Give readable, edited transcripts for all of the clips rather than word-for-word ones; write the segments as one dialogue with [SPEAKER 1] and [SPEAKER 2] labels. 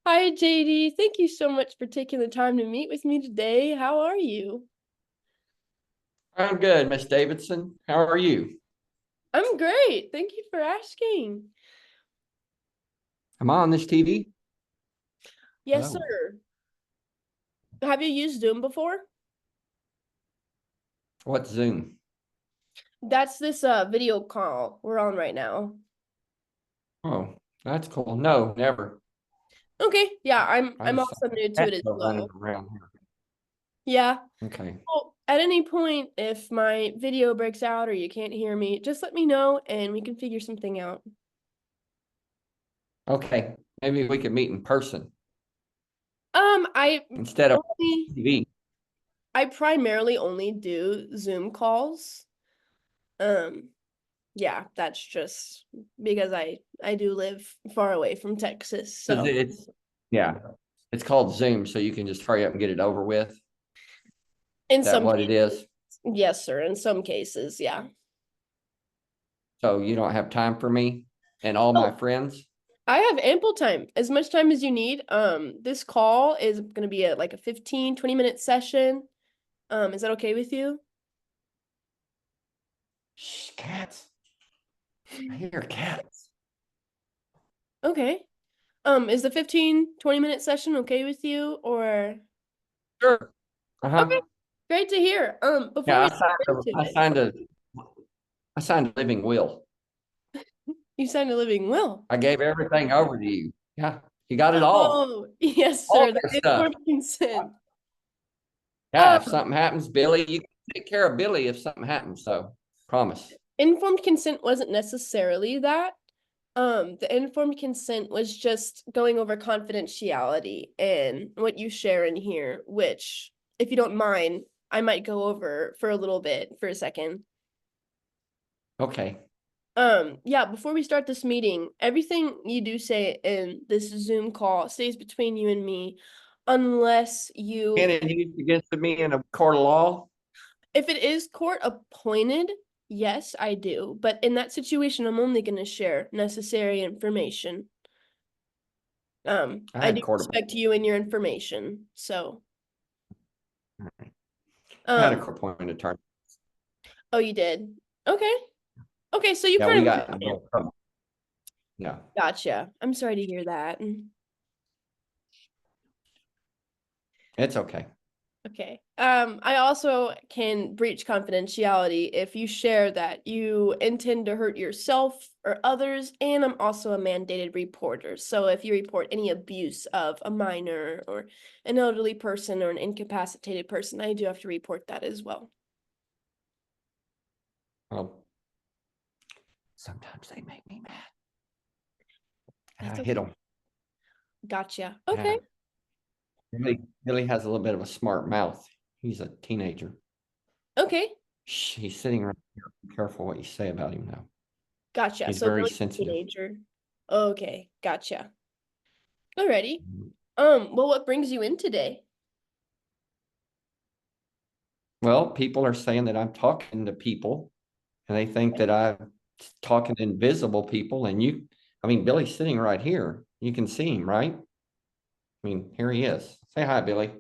[SPEAKER 1] Hi, JD. Thank you so much for taking the time to meet with me today. How are you?
[SPEAKER 2] I'm good, Miss Davidson. How are you?
[SPEAKER 1] I'm great. Thank you for asking.
[SPEAKER 2] Am I on this TV?
[SPEAKER 1] Yes,
[SPEAKER 2] Hello.
[SPEAKER 1] sir. Have you used Zoom before?
[SPEAKER 2] What's Zoom?
[SPEAKER 1] That's this video call we're on right now.
[SPEAKER 2] Oh, that's cool. No, never.
[SPEAKER 1] Okay, yeah, I'm
[SPEAKER 2] I
[SPEAKER 1] I'm
[SPEAKER 2] just saw
[SPEAKER 1] also new to it
[SPEAKER 2] cats
[SPEAKER 1] as
[SPEAKER 2] go running
[SPEAKER 1] well.
[SPEAKER 2] around here.
[SPEAKER 1] Yeah.
[SPEAKER 2] Okay.
[SPEAKER 1] Well, at any point, if my video breaks out or you can't hear me, just let me know and we can figure something out.
[SPEAKER 2] Okay. Maybe we could meet in person
[SPEAKER 1] I
[SPEAKER 2] instead of
[SPEAKER 1] only
[SPEAKER 2] TV.
[SPEAKER 1] I primarily only do Zoom calls. Um, Yeah, that's just because I do live far away from Texas,
[SPEAKER 2] Because
[SPEAKER 1] so
[SPEAKER 2] yeah, it's called Zoom, so you can just hurry up and get it over with. Is
[SPEAKER 1] in
[SPEAKER 2] that
[SPEAKER 1] some
[SPEAKER 2] what it
[SPEAKER 1] cases,
[SPEAKER 2] is?
[SPEAKER 1] yes, sir. In some cases, yeah.
[SPEAKER 2] So you don't have time for me and all my
[SPEAKER 1] Oh,
[SPEAKER 2] friends?
[SPEAKER 1] I have ample time, as much time as you need. This call is gonna be like a 15-20 minute session. Is that okay with you?
[SPEAKER 2] Shh, cats. I hear cats.
[SPEAKER 1] Okay. Is the 15-20 minute session okay with you or
[SPEAKER 2] Sure.
[SPEAKER 1] okay,
[SPEAKER 2] Uh-huh.
[SPEAKER 1] great to hear. Before
[SPEAKER 2] Yeah,
[SPEAKER 1] we dive into
[SPEAKER 2] I
[SPEAKER 1] it,
[SPEAKER 2] signed a I signed a living will.
[SPEAKER 1] you signed a living will.
[SPEAKER 2] I gave everything over to you. Yeah, you got it
[SPEAKER 1] Oh, yes,
[SPEAKER 2] all
[SPEAKER 1] sir. The
[SPEAKER 2] your stuff.
[SPEAKER 1] informed consent.
[SPEAKER 2] Yeah,
[SPEAKER 1] Um,
[SPEAKER 2] if something happens, Billy, you can take care of Billy if something happens. So promise.
[SPEAKER 1] Informed consent wasn't necessarily that. The informed consent was just going over confidentiality and what you share in here, which, if you don't mind, I might go over for a little bit for a second.
[SPEAKER 2] Okay.
[SPEAKER 1] Yeah, before we start this meeting, everything you do say in this Zoom call stays between you and me, unless you,
[SPEAKER 2] And it used against me in a court of law.
[SPEAKER 1] if it is court appointed, yes, I do. But in that situation, I'm only going to share necessary information.
[SPEAKER 2] I
[SPEAKER 1] I
[SPEAKER 2] had
[SPEAKER 1] do
[SPEAKER 2] court.
[SPEAKER 1] respect you and your information. So,
[SPEAKER 2] I had a
[SPEAKER 1] um,
[SPEAKER 2] court appointed attorney.
[SPEAKER 1] oh, you did. Okay. Okay, so you
[SPEAKER 2] Yeah,
[SPEAKER 1] kind
[SPEAKER 2] we
[SPEAKER 1] of
[SPEAKER 2] got in a
[SPEAKER 1] understand.
[SPEAKER 2] little trouble. Yeah,
[SPEAKER 1] Gotcha. I'm sorry to hear that.
[SPEAKER 2] it's okay.
[SPEAKER 1] Okay. I also can breach confidentiality if you share that you intend to hurt yourself or others, and I'm also a mandated reporter. So if you report any abuse of a minor or an elderly person or an incapacitated person, I do have to report that as well.
[SPEAKER 2] Well, sometimes they make me mad. And I
[SPEAKER 1] That's
[SPEAKER 2] hit
[SPEAKER 1] okay.
[SPEAKER 2] them.
[SPEAKER 1] Gotcha.
[SPEAKER 2] Yeah.
[SPEAKER 1] Okay.
[SPEAKER 2] Billy has a little bit of a smart mouth. He's a teenager.
[SPEAKER 1] Okay.
[SPEAKER 2] Shh, he's sitting right here. Be careful what you say about him now.
[SPEAKER 1] Gotcha.
[SPEAKER 2] He's
[SPEAKER 1] So
[SPEAKER 2] very
[SPEAKER 1] Billy's a
[SPEAKER 2] sensitive.
[SPEAKER 1] teenager. Okay. Gotcha. Alrighty. Well, what brings you in today?
[SPEAKER 2] Well, people are saying that I'm talking to people and they think that I'm talking to invisible people. And I mean, Billy's sitting right here. You can see him, right? I mean, here he is. Say hi, Billy.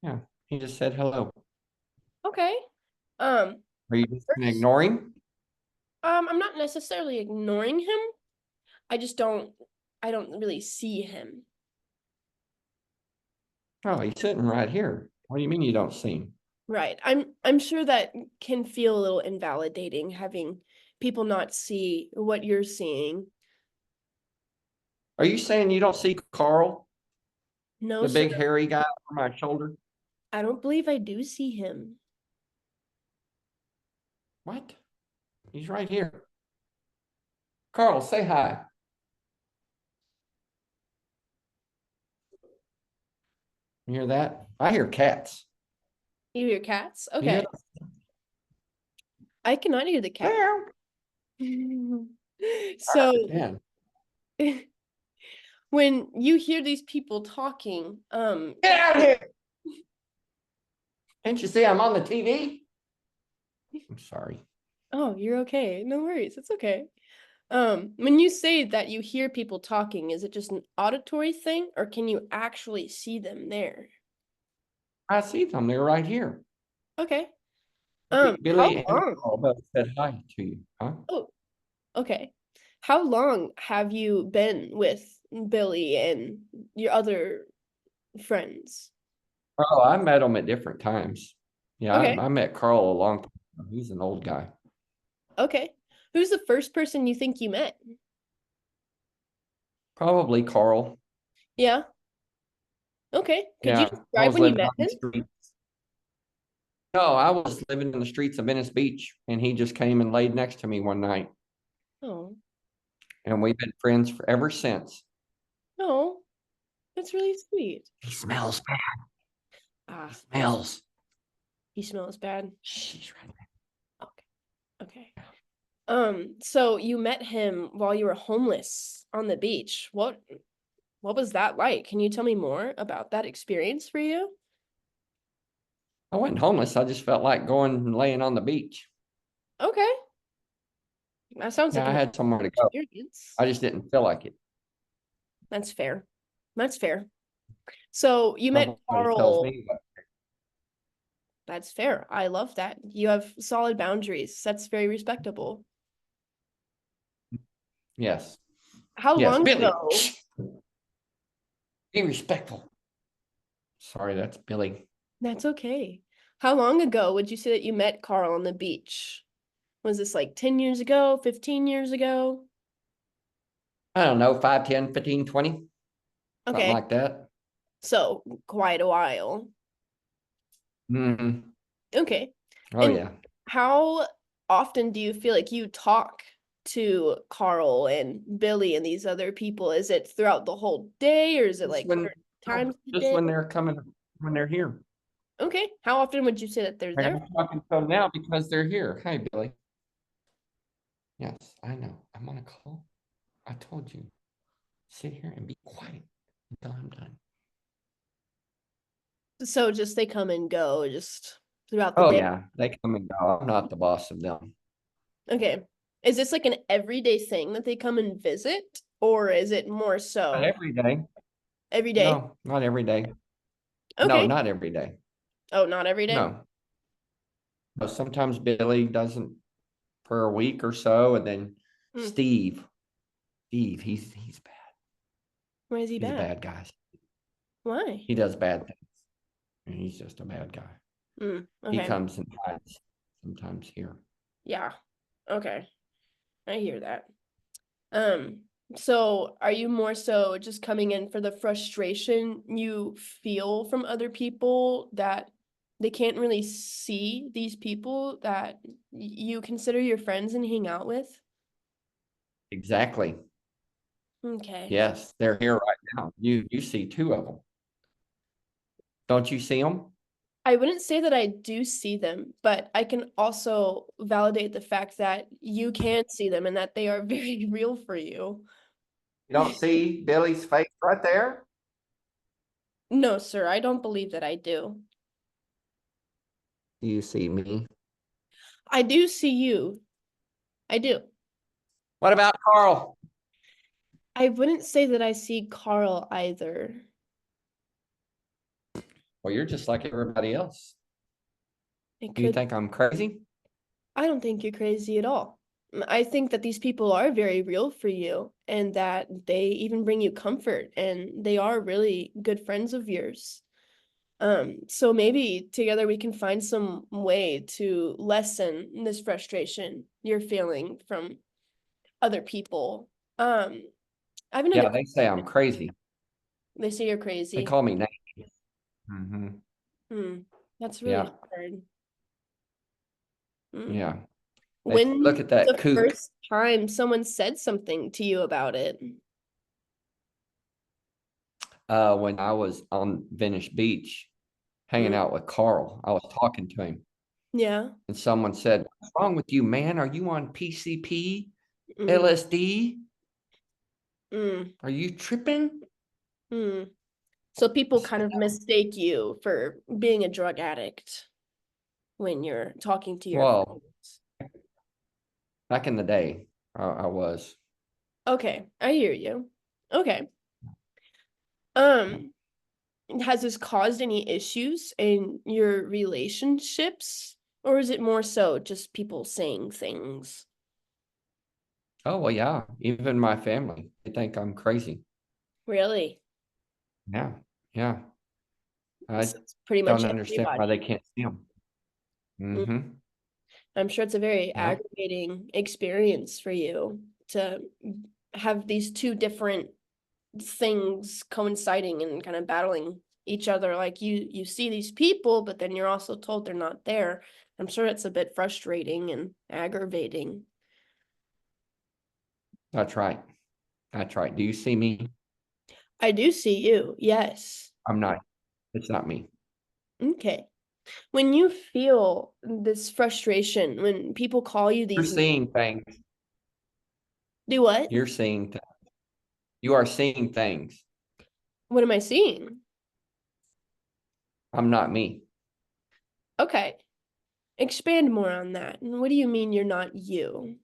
[SPEAKER 2] Yeah, he just said hello.
[SPEAKER 1] Okay. Um,
[SPEAKER 2] Are you just gonna
[SPEAKER 1] first,
[SPEAKER 2] ignore him?
[SPEAKER 1] I'm not necessarily ignoring him. I just I don't really see him.
[SPEAKER 2] Oh, he's sitting right here. What do you mean you don't see him?
[SPEAKER 1] Right. I'm sure that can feel a little invalidating having people not see what you're seeing.
[SPEAKER 2] Are you saying you don't see Carl,
[SPEAKER 1] No,
[SPEAKER 2] the
[SPEAKER 1] sir.
[SPEAKER 2] big hairy guy over my shoulder?
[SPEAKER 1] I don't believe I do see him.
[SPEAKER 2] What? He's right here. Carl, say hi. You hear that? I hear cats.
[SPEAKER 1] You hear cats?
[SPEAKER 2] You hear
[SPEAKER 1] Okay. I cannot hear the cat.
[SPEAKER 2] that?
[SPEAKER 1] So
[SPEAKER 2] Yeah.
[SPEAKER 1] when you hear these people talking,
[SPEAKER 2] Get out of here. Can't you see I'm on the TV? I'm sorry.
[SPEAKER 1] oh, you're okay. No worries. It's okay. When you say that you hear people talking, is it just an auditory thing, or can you actually see them there?
[SPEAKER 2] I see them. They're right here.
[SPEAKER 1] Okay. How
[SPEAKER 2] Billy and
[SPEAKER 1] long?
[SPEAKER 2] Carl both said hi to you, huh?
[SPEAKER 1] Oh, okay. How long have you been with Billy and your other friends?
[SPEAKER 2] Oh, I met them at different times. Yeah,
[SPEAKER 1] Okay.
[SPEAKER 2] I met Carl a long time ago. He's an old guy.
[SPEAKER 1] Okay. Who's the first person you think you met?
[SPEAKER 2] Probably Carl.
[SPEAKER 1] Yeah. Okay. Could you
[SPEAKER 2] Yeah, I
[SPEAKER 1] describe
[SPEAKER 2] was
[SPEAKER 1] when you
[SPEAKER 2] living
[SPEAKER 1] met
[SPEAKER 2] on the
[SPEAKER 1] him?
[SPEAKER 2] street. No, I was living in the streets of Venice Beach, and he just came and laid next to me one night,
[SPEAKER 1] Oh,
[SPEAKER 2] and we've been friends for ever since.
[SPEAKER 1] no, that's really sweet.
[SPEAKER 2] He smells bad. He
[SPEAKER 1] Ah,
[SPEAKER 2] smells.
[SPEAKER 1] he smells bad.
[SPEAKER 2] She's right
[SPEAKER 1] Okay. Okay.
[SPEAKER 2] there.
[SPEAKER 1] So you met him while you were homeless on the beach. What was that like? Can you tell me more about that experience for you?
[SPEAKER 2] I wasn't homeless. I just felt like going and laying on the beach.
[SPEAKER 1] Okay. That sounds
[SPEAKER 2] Yeah,
[SPEAKER 1] like
[SPEAKER 2] I
[SPEAKER 1] an
[SPEAKER 2] had somewhere to go.
[SPEAKER 1] experience.
[SPEAKER 2] I just didn't feel like it.
[SPEAKER 1] That's fair. That's fair. So you met
[SPEAKER 2] Nobody tells
[SPEAKER 1] Carl.
[SPEAKER 2] me, but
[SPEAKER 1] That's fair. I love that. You have solid boundaries. That's very respectable.
[SPEAKER 2] yes,
[SPEAKER 1] How
[SPEAKER 2] yes,
[SPEAKER 1] long
[SPEAKER 2] Billy,
[SPEAKER 1] ago?
[SPEAKER 2] be respectful. Sorry, that's Billy.
[SPEAKER 1] That's okay. How long ago would you say that you met Carl on the beach? Was this like 10 years ago, 15 years ago?
[SPEAKER 2] I don't know, 5, 10, 15, 20, something
[SPEAKER 1] Okay.
[SPEAKER 2] like that.
[SPEAKER 1] So quite a while.
[SPEAKER 2] Hmm.
[SPEAKER 1] Okay.
[SPEAKER 2] Oh,
[SPEAKER 1] And
[SPEAKER 2] yeah.
[SPEAKER 1] how often do you feel like you talk to Carl and Billy and these other people? Is it throughout the whole day or is it
[SPEAKER 2] Just
[SPEAKER 1] like
[SPEAKER 2] when,
[SPEAKER 1] certain times of the
[SPEAKER 2] just
[SPEAKER 1] day?
[SPEAKER 2] when they're coming, when they're here.
[SPEAKER 1] Okay. How often would you say that they're
[SPEAKER 2] And
[SPEAKER 1] there?
[SPEAKER 2] I'm talking to them now because they're here. Hi, Billy. Yes, I know. I'm on a call. I told you. Sit here and be quiet until I'm done.
[SPEAKER 1] So just they come and go just throughout the
[SPEAKER 2] Oh,
[SPEAKER 1] day.
[SPEAKER 2] yeah. They come and go. I'm not the boss of them.
[SPEAKER 1] Okay. Is this like an everyday thing that they come and visit, or is it more
[SPEAKER 2] Not
[SPEAKER 1] so
[SPEAKER 2] every day.
[SPEAKER 1] every day?
[SPEAKER 2] No, not every day. No,
[SPEAKER 1] Okay.
[SPEAKER 2] not every day.
[SPEAKER 1] Oh, not every day?
[SPEAKER 2] No. No, sometimes Billy doesn't for a week or so, and then
[SPEAKER 1] Hmm.
[SPEAKER 2] Steve, he's bad.
[SPEAKER 1] Why is he
[SPEAKER 2] He's a
[SPEAKER 1] bad?
[SPEAKER 2] bad guy.
[SPEAKER 1] Why?
[SPEAKER 2] He does bad things. And he's just a bad guy. He
[SPEAKER 1] Okay.
[SPEAKER 2] comes and hides sometimes here.
[SPEAKER 1] Yeah. Okay. I hear that. Um, so are you more so just coming in for the frustration you feel from other people that they can't really see these people that you consider your friends and hang out with?
[SPEAKER 2] Exactly.
[SPEAKER 1] Okay.
[SPEAKER 2] Yes, they're here right now. You see two of them. Don't you see them?
[SPEAKER 1] I wouldn't say that I do see them, but I can also validate the fact that you can see them and that they are very real for you.
[SPEAKER 2] You don't see Billy's face right there?
[SPEAKER 1] No, sir, I don't believe that I do.
[SPEAKER 2] You see me.
[SPEAKER 1] I do see you. I do.
[SPEAKER 2] What about Carl?
[SPEAKER 1] I wouldn't say that I see Carl either.
[SPEAKER 2] Well, you're just like everybody else.
[SPEAKER 1] It
[SPEAKER 2] Do you
[SPEAKER 1] could,
[SPEAKER 2] think I'm crazy?
[SPEAKER 1] I don't think you're crazy at all. I think that these people are very real for you and that they even bring you comfort and they are really good friends of yours. So maybe together we can find some way to lessen this frustration you're feeling from other people. I have another
[SPEAKER 2] Yeah, they say I'm
[SPEAKER 1] question.
[SPEAKER 2] crazy.
[SPEAKER 1] They say you're
[SPEAKER 2] They
[SPEAKER 1] crazy.
[SPEAKER 2] call me names. Hmm.
[SPEAKER 1] Hmm. That's really
[SPEAKER 2] Yeah,
[SPEAKER 1] hard. Hmm.
[SPEAKER 2] yeah. They say,
[SPEAKER 1] When
[SPEAKER 2] look at that
[SPEAKER 1] the
[SPEAKER 2] kook.
[SPEAKER 1] first time someone said something to you about it?
[SPEAKER 2] When I was on Venice Beach hanging
[SPEAKER 1] Mm,
[SPEAKER 2] out with Carl, I was talking to him,
[SPEAKER 1] yeah.
[SPEAKER 2] and someone said, "What's wrong with you, man? Are you on PCP,
[SPEAKER 1] Mm,
[SPEAKER 2] LSD?
[SPEAKER 1] mm,
[SPEAKER 2] Are you tripping?"
[SPEAKER 1] mm. So
[SPEAKER 2] I
[SPEAKER 1] people kind
[SPEAKER 2] said,
[SPEAKER 1] of
[SPEAKER 2] "No."
[SPEAKER 1] mistake you for being a drug addict when you're talking to your
[SPEAKER 2] Well,
[SPEAKER 1] friends.
[SPEAKER 2] back in the day. I was.
[SPEAKER 1] Okay, I hear you. Okay.
[SPEAKER 2] Yeah.
[SPEAKER 1] Um, has this caused any issues in your relationships, or is it more so just people saying things?
[SPEAKER 2] Oh, well, yeah. Even my family, they think I'm crazy.
[SPEAKER 1] Really?
[SPEAKER 2] Yeah. Yeah. I
[SPEAKER 1] So it's pretty much
[SPEAKER 2] don't understand why they
[SPEAKER 1] everybody.
[SPEAKER 2] can't see them. Mm-hmm.
[SPEAKER 1] I'm sure it's a very
[SPEAKER 2] Yeah.
[SPEAKER 1] aggravating experience for you to have these two different things coinciding and kind of battling each other. Like you see these people, but then you're also told they're not there. I'm sure it's a bit frustrating and aggravating.
[SPEAKER 2] That's right. That's right. Do you see me?
[SPEAKER 1] I do see you. Yes.
[SPEAKER 2] I'm not. It's not me.
[SPEAKER 1] Okay. When you feel this frustration, when people call you
[SPEAKER 2] You're
[SPEAKER 1] these,
[SPEAKER 2] seeing things.
[SPEAKER 1] do what?
[SPEAKER 2] You're seeing. You are seeing things.
[SPEAKER 1] What am I seeing?
[SPEAKER 2] I'm not me.
[SPEAKER 1] Okay. Expand more on that. And what do you mean you're not you?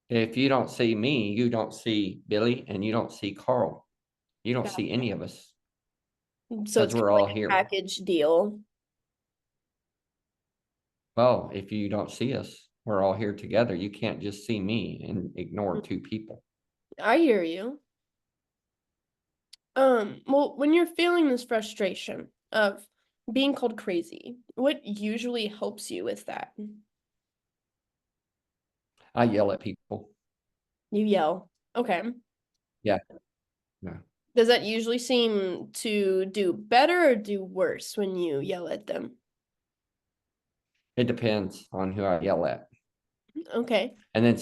[SPEAKER 2] If you don't see me, you don't see Billy, and you don't see Carl. You don't see
[SPEAKER 1] Gotcha.
[SPEAKER 2] any of us
[SPEAKER 1] So
[SPEAKER 2] because
[SPEAKER 1] it's kind
[SPEAKER 2] we're
[SPEAKER 1] of
[SPEAKER 2] all
[SPEAKER 1] like a
[SPEAKER 2] here.
[SPEAKER 1] package deal.
[SPEAKER 2] Well, if you don't see us, we're all here together. You can't just see me and ignore two people.
[SPEAKER 1] I hear you. Well, when you're feeling this frustration of being called crazy, what usually helps you with that?
[SPEAKER 2] I yell at people.
[SPEAKER 1] You yell. Okay.
[SPEAKER 2] Yeah. Yeah.
[SPEAKER 1] Does that usually seem to do better or do worse when you yell at them?
[SPEAKER 2] It depends on who I yell at.
[SPEAKER 1] Okay.
[SPEAKER 2] And then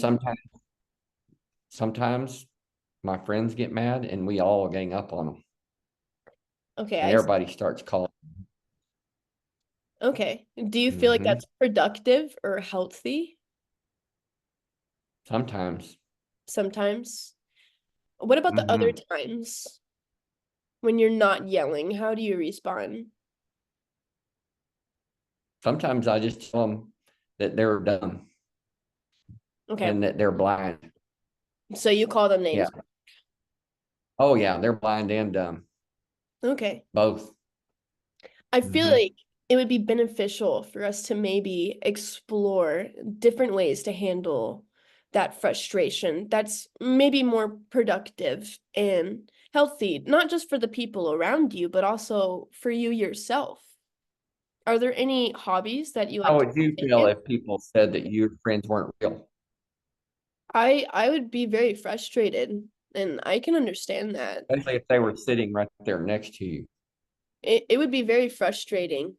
[SPEAKER 2] sometimes my friends get mad and we all gang up on them
[SPEAKER 1] Okay,
[SPEAKER 2] and
[SPEAKER 1] I see.
[SPEAKER 2] everybody starts calling.
[SPEAKER 1] Okay. Do you feel like
[SPEAKER 2] Hmm.
[SPEAKER 1] that's productive or healthy
[SPEAKER 2] Sometimes.
[SPEAKER 1] sometimes? What about the other
[SPEAKER 2] Hmm.
[SPEAKER 1] times when you're not yelling? How do you respond?
[SPEAKER 2] Sometimes I just tell them that they're dumb
[SPEAKER 1] Okay.
[SPEAKER 2] and that they're blind.
[SPEAKER 1] So you call them
[SPEAKER 2] Yeah.
[SPEAKER 1] names.
[SPEAKER 2] Oh, yeah. They're blind and dumb.
[SPEAKER 1] Okay.
[SPEAKER 2] Both.
[SPEAKER 1] I feel
[SPEAKER 2] Hmm.
[SPEAKER 1] like it would be beneficial for us to maybe explore different ways to handle that frustration that's maybe more productive and healthy, not just for the people around you, but also for you yourself. Are there any hobbies that you
[SPEAKER 2] How
[SPEAKER 1] like to
[SPEAKER 2] would you
[SPEAKER 1] take
[SPEAKER 2] feel
[SPEAKER 1] in?
[SPEAKER 2] if people said that your friends weren't real?
[SPEAKER 1] I would be very frustrated, and I can understand that.
[SPEAKER 2] Especially if they were sitting right there next to you.
[SPEAKER 1] It would be very frustrating.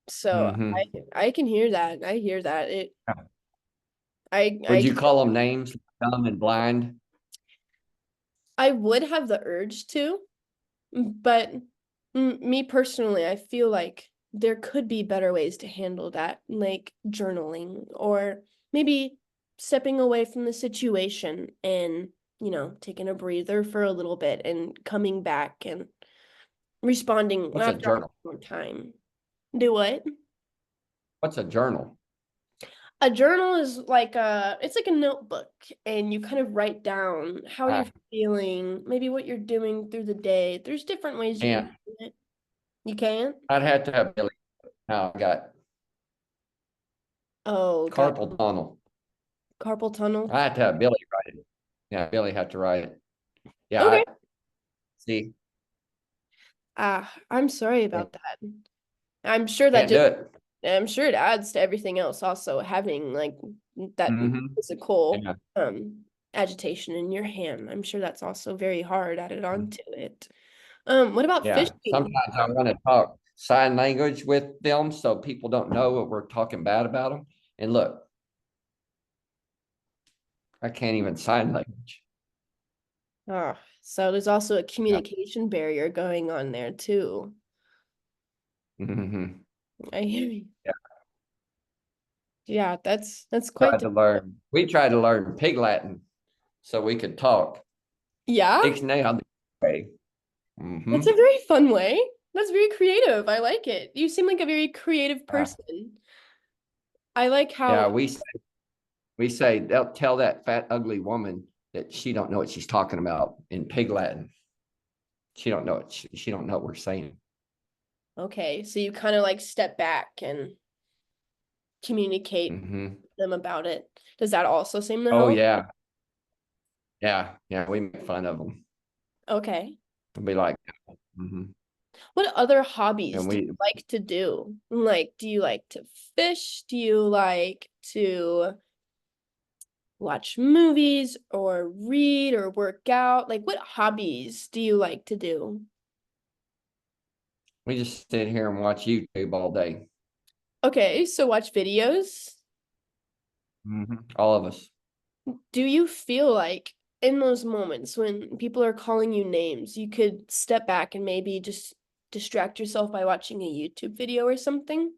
[SPEAKER 1] So
[SPEAKER 2] Hmm.
[SPEAKER 1] I can hear that. I hear that.
[SPEAKER 2] Would
[SPEAKER 1] I
[SPEAKER 2] you call them names, dumb and blind?
[SPEAKER 1] I would have the urge to, but me personally, I feel like there could be better ways to handle that, like journaling or maybe stepping away from the situation and, taking a breather for a little bit and coming back and responding
[SPEAKER 2] What's a
[SPEAKER 1] after
[SPEAKER 2] journal?
[SPEAKER 1] a long time. Do what?
[SPEAKER 2] What's a journal?
[SPEAKER 1] A journal is like it's like a notebook and you kind of write down how
[SPEAKER 2] I
[SPEAKER 1] you're feeling, maybe what you're doing through the day. There's different ways you can
[SPEAKER 2] can't.
[SPEAKER 1] do it. You can?
[SPEAKER 2] I'd have to have Billy. Now I got
[SPEAKER 1] Oh, got
[SPEAKER 2] carpal tunnel.
[SPEAKER 1] carpal tunnel.
[SPEAKER 2] I have to have Billy write it. Yeah, Billy had to write it. Yeah,
[SPEAKER 1] Okay.
[SPEAKER 2] I see.
[SPEAKER 1] I'm sorry
[SPEAKER 2] Can't,
[SPEAKER 1] about that. I'm sure that
[SPEAKER 2] can't do
[SPEAKER 1] just
[SPEAKER 2] it.
[SPEAKER 1] I'm sure it adds to everything else also having like that
[SPEAKER 2] Hmm.
[SPEAKER 1] physical
[SPEAKER 2] Yeah,
[SPEAKER 1] agitation in your hand. I'm sure that's also very hard added onto it. What about
[SPEAKER 2] yeah.
[SPEAKER 1] fishing?
[SPEAKER 2] Sometimes I want to talk sign language with them so people don't know what we're talking bad about them. And look, I can't even sign language.
[SPEAKER 1] Ah, so there's also a
[SPEAKER 2] Yeah.
[SPEAKER 1] communication barrier going on there too.
[SPEAKER 2] Hmm.
[SPEAKER 1] I hear you.
[SPEAKER 2] Yeah.
[SPEAKER 1] Yeah, that's quite difficult.
[SPEAKER 2] We tried to learn Pig Latin so we could talk.
[SPEAKER 1] Yeah,
[SPEAKER 2] Ich näher way.
[SPEAKER 1] that's
[SPEAKER 2] Hmm.
[SPEAKER 1] a very fun way. That's very creative. I like it. You seem like a very creative person. I like how
[SPEAKER 2] Yeah, we We say they'll tell that fat, ugly woman that she don't know what she's talking about in pig Latin. She don't know it. She don't know what we're saying.
[SPEAKER 1] Okay, so you kind of like step back and communicate
[SPEAKER 2] Mm-hmm.
[SPEAKER 1] them about it. Does that also seem to
[SPEAKER 2] Oh
[SPEAKER 1] help?
[SPEAKER 2] yeah, yeah. We make fun of them.
[SPEAKER 1] Okay.
[SPEAKER 2] We'll be like, mm-hmm.
[SPEAKER 1] What other hobbies
[SPEAKER 2] And
[SPEAKER 1] do
[SPEAKER 2] we
[SPEAKER 1] you like to do? Like, do you like to fish? Do you like to watch movies or read or work out? Like, what hobbies do you like to do?
[SPEAKER 2] we just sit here and watch YouTube all day.
[SPEAKER 1] Okay, so watch videos.
[SPEAKER 2] Mm-hmm. All of us.
[SPEAKER 1] Do you feel like in those moments when people are calling you names, you could step back and maybe just distract yourself by watching a YouTube video or something?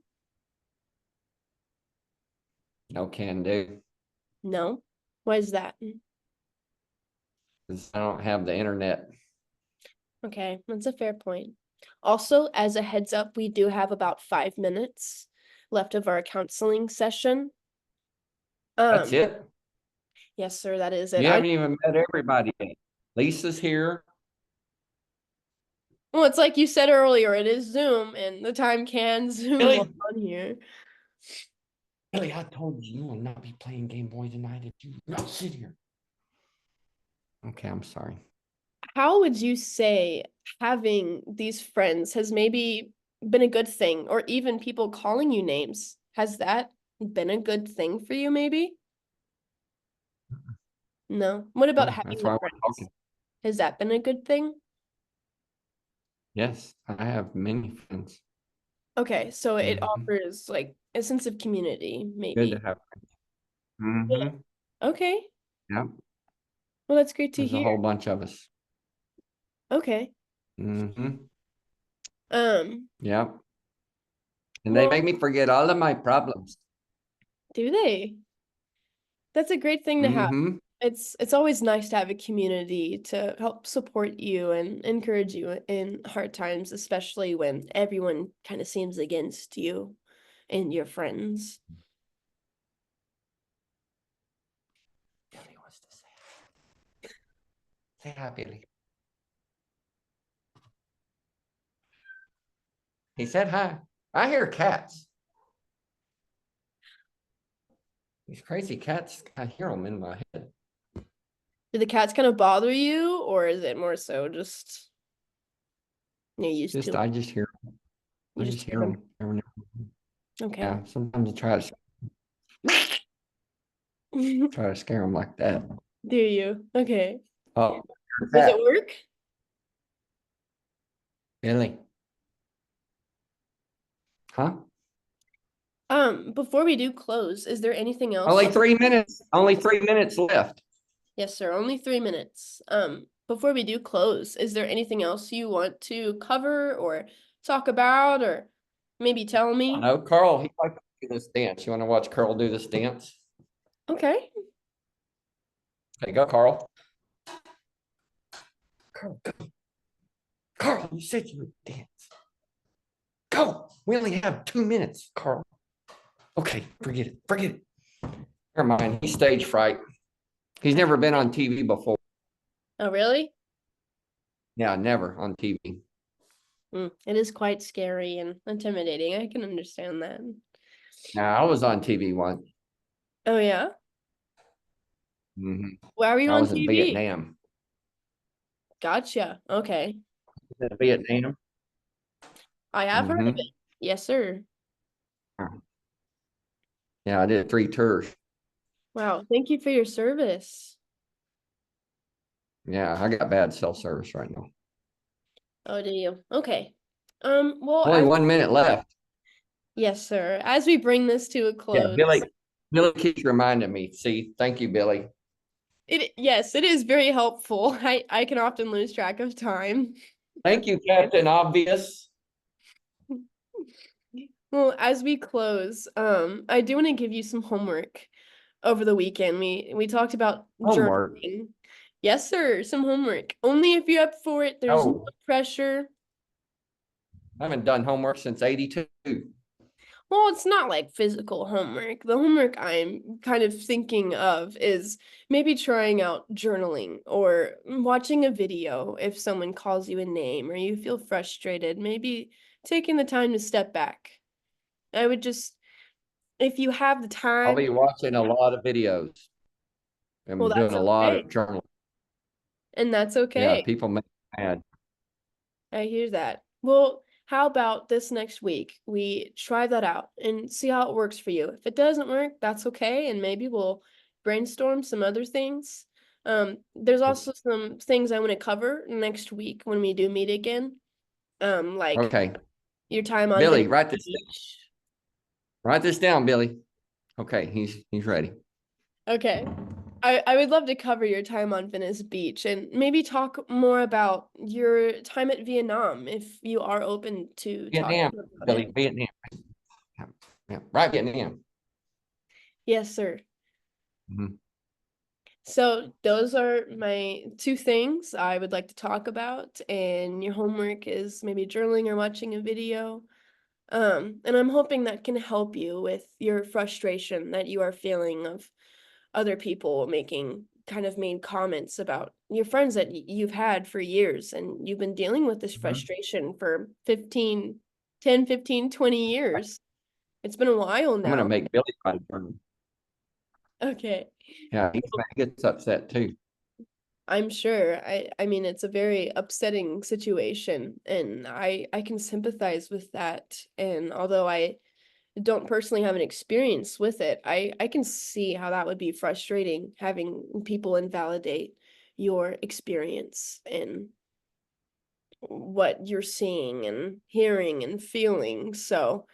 [SPEAKER 2] No can do.
[SPEAKER 1] No? Why is that?
[SPEAKER 2] 'Cause I don't have the internet.
[SPEAKER 1] Okay, that's a fair point. Also, as a heads up, we do have about 5 minutes left of our counseling session.
[SPEAKER 2] That's
[SPEAKER 1] Um,
[SPEAKER 2] it.
[SPEAKER 1] yes, sir, that is it.
[SPEAKER 2] You haven't even met everybody yet. Lisa's here.
[SPEAKER 1] Well, it's like you said earlier, it is Zoom and the time can zoom
[SPEAKER 2] Billy,
[SPEAKER 1] on here.
[SPEAKER 2] Billy, I told you you will not be playing Game Boy tonight if you not sit here. Okay, I'm sorry.
[SPEAKER 1] How would you say having these friends has maybe been a good thing, or even people calling you names? Has that been a good thing for you, maybe? No. What about
[SPEAKER 2] No,
[SPEAKER 1] having
[SPEAKER 2] that's
[SPEAKER 1] the
[SPEAKER 2] why we're
[SPEAKER 1] friends?
[SPEAKER 2] talking.
[SPEAKER 1] Has that been a good thing?
[SPEAKER 2] Yes, I have many friends.
[SPEAKER 1] Okay, so it
[SPEAKER 2] Hmm.
[SPEAKER 1] offers like a sense of community,
[SPEAKER 2] Good to
[SPEAKER 1] maybe.
[SPEAKER 2] have.
[SPEAKER 1] Yeah.
[SPEAKER 2] Mm-hmm.
[SPEAKER 1] Okay.
[SPEAKER 2] Yep.
[SPEAKER 1] Well, that's great to
[SPEAKER 2] There's a
[SPEAKER 1] hear.
[SPEAKER 2] whole bunch of us.
[SPEAKER 1] Okay.
[SPEAKER 2] Mm-hmm.
[SPEAKER 1] Um,
[SPEAKER 2] Yep. And they
[SPEAKER 1] well,
[SPEAKER 2] make me forget all of my problems.
[SPEAKER 1] do they? That's a great thing to have.
[SPEAKER 2] Mm-hmm.
[SPEAKER 1] It's always nice to have a community to help support you and encourage you in hard times, especially when everyone kind of seems against you and your friends.
[SPEAKER 2] Billy wants to say hi. Say hi, Billy. He said hi. I hear cats. These crazy cats, I hear them in my head.
[SPEAKER 1] Do the cats kind of bother you, or is it more so just you're used
[SPEAKER 2] Just
[SPEAKER 1] to
[SPEAKER 2] I just hear
[SPEAKER 1] you
[SPEAKER 2] I
[SPEAKER 1] just
[SPEAKER 2] just
[SPEAKER 1] hear
[SPEAKER 2] hear
[SPEAKER 1] them?
[SPEAKER 2] them every now and then.
[SPEAKER 1] Okay.
[SPEAKER 2] Yeah, sometimes I try to scare them like that.
[SPEAKER 1] Do you? Okay.
[SPEAKER 2] Oh,
[SPEAKER 1] Does it
[SPEAKER 2] cat,
[SPEAKER 1] work?
[SPEAKER 2] Billy. Huh?
[SPEAKER 1] Before we do close, is there anything else
[SPEAKER 2] Only
[SPEAKER 1] you
[SPEAKER 2] 3 minutes. Only 3 minutes left.
[SPEAKER 1] Yes, sir. Only 3 minutes. Before we do close, is there anything else you want to cover or talk about or maybe tell
[SPEAKER 2] I
[SPEAKER 1] me?
[SPEAKER 2] know Carl. He likes to do this dance. You want to watch Carl do this dance?
[SPEAKER 1] Okay.
[SPEAKER 2] Hey, go, Carl. Carl, go. Carl, you said you would dance. Go. We only have 2 minutes, Carl. Okay, forget it. Forget it. Never mind. He's stage fright. He's never been on TV before.
[SPEAKER 1] Oh, really?
[SPEAKER 2] Yeah, never on TV.
[SPEAKER 1] It is quite scary and intimidating. I can understand that.
[SPEAKER 2] Now, I was on TV once.
[SPEAKER 1] Oh, yeah?
[SPEAKER 2] Mhm.
[SPEAKER 1] Why were you
[SPEAKER 2] I
[SPEAKER 1] on
[SPEAKER 2] was in
[SPEAKER 1] TV?
[SPEAKER 2] Vietnam.
[SPEAKER 1] Gotcha. Okay.
[SPEAKER 2] Vietnam.
[SPEAKER 1] I have heard of
[SPEAKER 2] Hmm.
[SPEAKER 1] it. Yes, sir.
[SPEAKER 2] Yeah, I did 3 tours.
[SPEAKER 1] Wow. Thank you for your service.
[SPEAKER 2] Yeah, I got bad cell service right now.
[SPEAKER 1] Oh, do you? Okay. Well,
[SPEAKER 2] Only 1 minute left.
[SPEAKER 1] yes, sir. As we bring this to a
[SPEAKER 2] Yeah,
[SPEAKER 1] close,
[SPEAKER 2] Billy keeps reminding me. See, thank you, Billy.
[SPEAKER 1] yes, it is very helpful. I can often lose track of time.
[SPEAKER 2] Thank you, Captain Obvious.
[SPEAKER 1] Well, as we close, I do want to give you some homework over the weekend. We talked about
[SPEAKER 2] Homework.
[SPEAKER 1] journaling. Yes, sir, some homework. Only if you're up for it. There's no
[SPEAKER 2] Oh,
[SPEAKER 1] pressure.
[SPEAKER 2] I haven't done homework since '82.
[SPEAKER 1] Well, it's not like physical homework. The homework I'm kind of thinking of is maybe trying out journaling or watching a video if someone calls you a name or you feel frustrated, maybe taking the time to step back. I would just, if you have the
[SPEAKER 2] I'll
[SPEAKER 1] time,
[SPEAKER 2] be watching a lot of videos.
[SPEAKER 1] well,
[SPEAKER 2] I'm doing
[SPEAKER 1] that's
[SPEAKER 2] a lot
[SPEAKER 1] okay.
[SPEAKER 2] of journaling.
[SPEAKER 1] And that's
[SPEAKER 2] Yeah,
[SPEAKER 1] okay.
[SPEAKER 2] people make me mad.
[SPEAKER 1] I hear that. Well, how about this next week? We try that out and see how it works for you. If it doesn't work, that's okay, and maybe we'll brainstorm some other things. There's also some things I want to cover next week when we do meet again. Like
[SPEAKER 2] Okay,
[SPEAKER 1] your time on
[SPEAKER 2] Billy,
[SPEAKER 1] Venice
[SPEAKER 2] write this down.
[SPEAKER 1] Beach.
[SPEAKER 2] Write this down, Billy. Okay, he's ready.
[SPEAKER 1] Okay. I would love to cover your time on Venice Beach and maybe talk more about your time at Vietnam if you are open to
[SPEAKER 2] Vietnam,
[SPEAKER 1] talking about
[SPEAKER 2] Billy,
[SPEAKER 1] it.
[SPEAKER 2] Vietnam. Yeah, right, Vietnam.
[SPEAKER 1] Yes, sir.
[SPEAKER 2] Mhm.
[SPEAKER 1] So those are my two things I would like to talk about, and your homework is maybe journaling or watching a video. And I'm hoping that can help you with your frustration that you are feeling of other people making kind of mean comments about your friends that you've had for years, and you've been dealing with this
[SPEAKER 2] Mhm.
[SPEAKER 1] frustration for 20 years. It's been a while
[SPEAKER 2] I'm gonna
[SPEAKER 1] now.
[SPEAKER 2] make Billy write a journal.
[SPEAKER 1] Okay.
[SPEAKER 2] Yeah, he gets upset too.
[SPEAKER 1] I'm sure. I mean, it's a very upsetting situation, and I can sympathize with that. And although I don't personally have an experience with it, I can see how that would be frustrating having people invalidate your experience and what you're seeing and hearing and feeling. So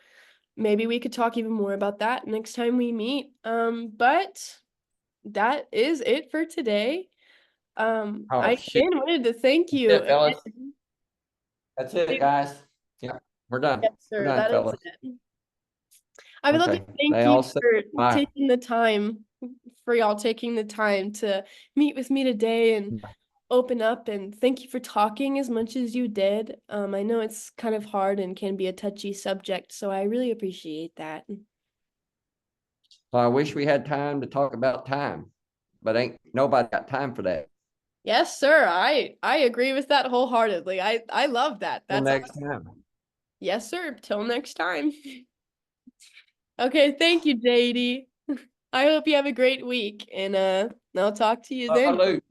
[SPEAKER 1] maybe we could talk even more about that next time we meet. But that is it for today. I
[SPEAKER 2] Oh shoot.
[SPEAKER 1] again wanted to thank
[SPEAKER 2] That's
[SPEAKER 1] you
[SPEAKER 2] it, fellas.
[SPEAKER 1] again.
[SPEAKER 2] That's it, guys. Yeah, we're done.
[SPEAKER 1] Yes,
[SPEAKER 2] We're
[SPEAKER 1] sir,
[SPEAKER 2] done,
[SPEAKER 1] that is
[SPEAKER 2] fellas.
[SPEAKER 1] it. I would love to
[SPEAKER 2] Okay.
[SPEAKER 1] thank
[SPEAKER 2] They
[SPEAKER 1] you
[SPEAKER 2] all said
[SPEAKER 1] for
[SPEAKER 2] bye.
[SPEAKER 1] taking the time, for y'all taking the time to meet with me today and open up, and thank you for talking as much as you did. I know it's kind of hard and can be a touchy subject, so I really appreciate that.
[SPEAKER 2] So I wish we had time to talk about time, but ain't nobody got time for that.
[SPEAKER 1] Yes, sir. I agree with that wholeheartedly. I love that.
[SPEAKER 2] Till
[SPEAKER 1] That's
[SPEAKER 2] next
[SPEAKER 1] awesome.
[SPEAKER 2] time.
[SPEAKER 1] Yes, sir. Till next time. Okay, thank you, JD. I hope you have a great week, and I'll talk to you then.
[SPEAKER 2] Salute.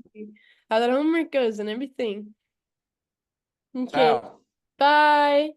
[SPEAKER 1] How that homework goes and everything. Okay,
[SPEAKER 2] Ciao.
[SPEAKER 1] bye.